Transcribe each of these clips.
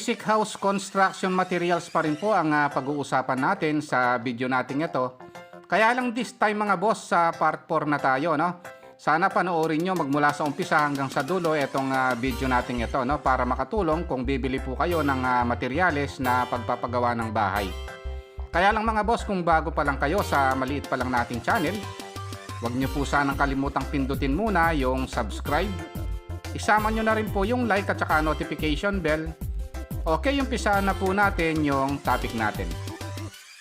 basic house construction materials pa rin po ang pag-uusapan natin sa video natin ito. Kaya lang this time mga boss, sa part 4 na tayo, no? Sana panoorin nyo magmula sa umpisa hanggang sa dulo itong video natin ito, no? Para makatulong kung bibili po kayo ng materyales na pagpapagawa ng bahay. Kaya lang mga boss, kung bago pa lang kayo sa maliit pa lang nating channel, huwag nyo po sanang kalimutang pindutin muna yung subscribe. Isama nyo na rin po yung like at saka notification bell. Okay, umpisaan na po natin yung topic natin.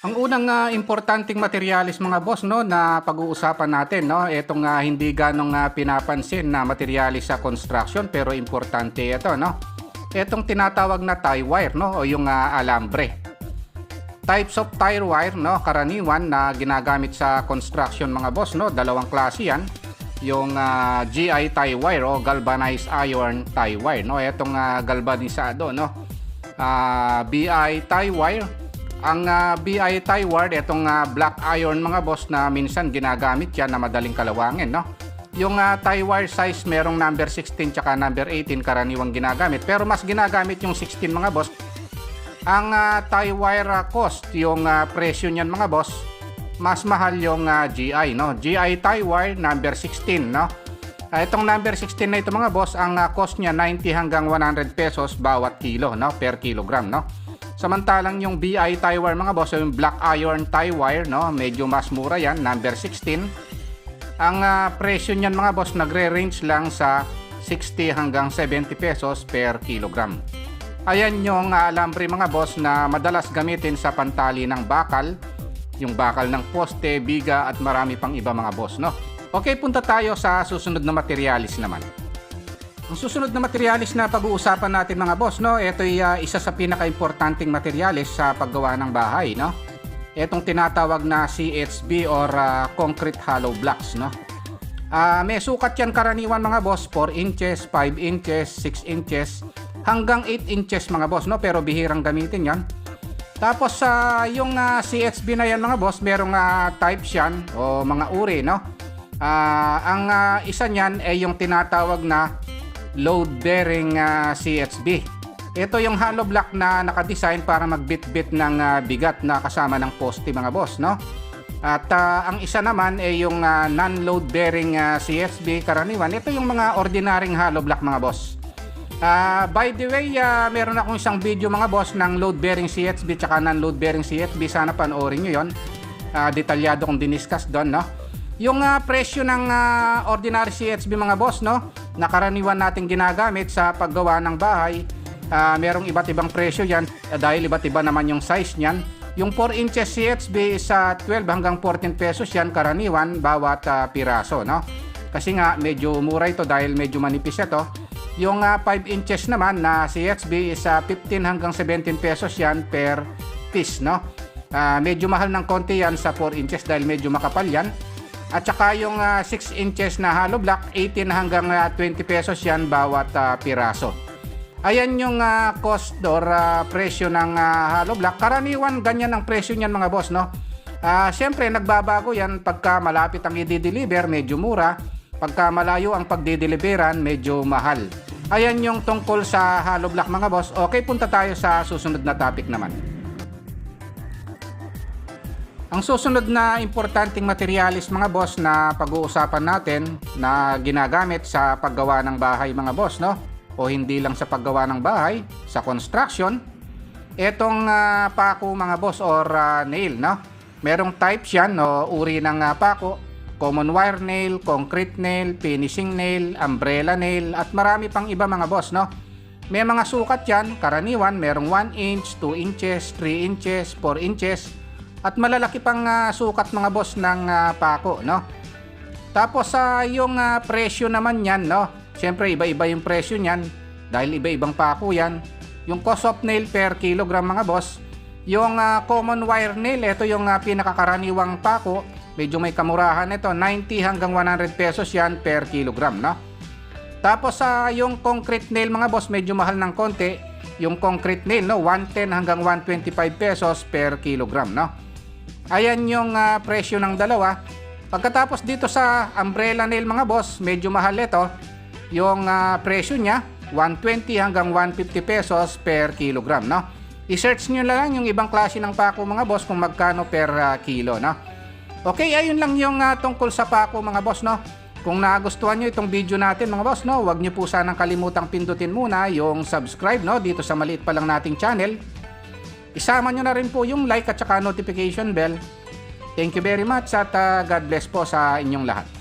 Ang unang importanteng materyales mga boss, no, na pag-uusapan natin, no, itong hindi ganong pinapansin na materyales sa construction pero importante ito, no. Itong tinatawag na tie wire, no, o yung alambre. Types of tie wire, no, karaniwan na ginagamit sa construction mga boss, no, dalawang klase yan. Yung GI tie wire o galvanized iron tie wire, no, itong galvanizado, no. BI tie wire. Ang BI tie wire, itong black iron mga boss na minsan ginagamit yan na madaling kalawangin, no. Yung tie wire size merong number 16 tsaka number 18 karaniwang ginagamit, pero mas ginagamit yung 16 mga boss. Ang tie wire cost, yung presyo niyan mga boss, mas mahal yung GI, no. GI tie wire number 16, no. Itong number 16 na ito mga boss, ang cost niya 90 hanggang 100 pesos bawat kilo, no, per kilogram, no. Samantalang yung BI tie wire mga boss, yung black iron tie wire, no, medyo mas mura yan, number 16. Ang presyo niyan mga boss nagre-range lang sa 60 hanggang 70 pesos per kilogram. Ayan yung alambre mga boss na madalas gamitin sa pantali ng bakal, yung bakal ng poste, biga at marami pang iba mga boss, no. Okay, punta tayo sa susunod na materialis naman. Ang susunod na materialis na pag-uusapan natin mga boss, no, ito ay isa sa pinaka-importanting materialis sa paggawa ng bahay, no. Itong tinatawag na CHB or concrete hollow blocks, no. May sukat yan karaniwan mga boss, 4 inches, 5 inches, 6 inches, hanggang 8 inches mga boss, no, pero bihirang gamitin yan. Tapos yung CHB na yan mga boss, merong types yan o mga uri, no. Ang isa niyan ay yung tinatawag na load-bearing CHB. Ito yung hollow block na nakadesign para magbit-bit ng bigat na kasama ng poste mga boss, no? At ang isa naman ay yung non-load-bearing CHB karaniwan. Ito yung mga ordinaryong hollow block mga boss. By the way, meron akong isang video mga boss ng load-bearing CHB tsaka non-load-bearing CHB. Sana panoorin nyo yun. Detalyado kong diniscuss doon, no? Yung presyo ng ordinary CHB mga boss, no, na karaniwan natin ginagamit sa paggawa ng bahay, merong iba't ibang presyo yan dahil iba't iba naman yung size niyan. Yung 4 inches CHB sa 12 hanggang 14 pesos yan karaniwan bawat piraso, no. Kasi nga medyo mura ito dahil medyo manipis ito. Yung 5 inches naman na CHB is 15 hanggang 17 pesos yan per piece, no. Medyo mahal ng konti yan sa 4 inches dahil medyo makapal yan. At saka yung 6 inches na hollow block, 18 hanggang 20 pesos yan bawat piraso. Ayan yung cost or presyo ng hollow block. Karaniwan ganyan ang presyo niyan mga boss, no. Siyempre nagbabago yan pagka malapit ang i-deliver, medyo mura. Pagka malayo ang pagdideliveran, medyo mahal. Ayan yung tungkol sa hollow block mga boss. Okay, punta tayo sa susunod na topic naman. Ang susunod na importanteng materialis mga boss na pag-uusapan natin na ginagamit sa paggawa ng bahay mga boss, no, o hindi lang sa paggawa ng bahay, sa construction, etong pako mga boss or nail, no. Merong types yan o uri ng pako, common wire nail, concrete nail, finishing nail, umbrella nail at marami pang iba mga boss, no. May mga sukat yan, karaniwan merong 1 inch, 2 inches, 3 inches, 4 inches at malalaki pang sukat mga boss ng pako, no. Tapos yung presyo naman yan, no. Siyempre iba-iba yung presyo niyan dahil iba-ibang pako yan. Yung cost of nail per kilogram mga boss, yung common wire nail, ito yung pinakakaraniwang pako, medyo may kamurahan ito, 90 hanggang 100 pesos yan per kilogram, no. Tapos yung concrete nail mga boss, medyo mahal ng konti. Yung concrete nail, no, 110 hanggang 125 pesos per kilogram, no. Ayan yung presyo ng dalawa. Pagkatapos dito sa umbrella nail mga boss, medyo mahal ito. Yung presyo niya 120 hanggang 150 pesos per kilogram, no? I-search nyo lang yung ibang klase ng pako mga boss kung magkano per kilo, no? Okay, ayun lang yung tungkol sa pako mga boss, no? Kung nagustuhan nyo itong video natin mga boss, no, huwag nyo po sanang kalimutang pindutin muna yung subscribe, no, dito sa maliit pa lang nating channel. Isama nyo na rin po yung like at saka notification bell. Thank you very much at God bless po sa inyong lahat.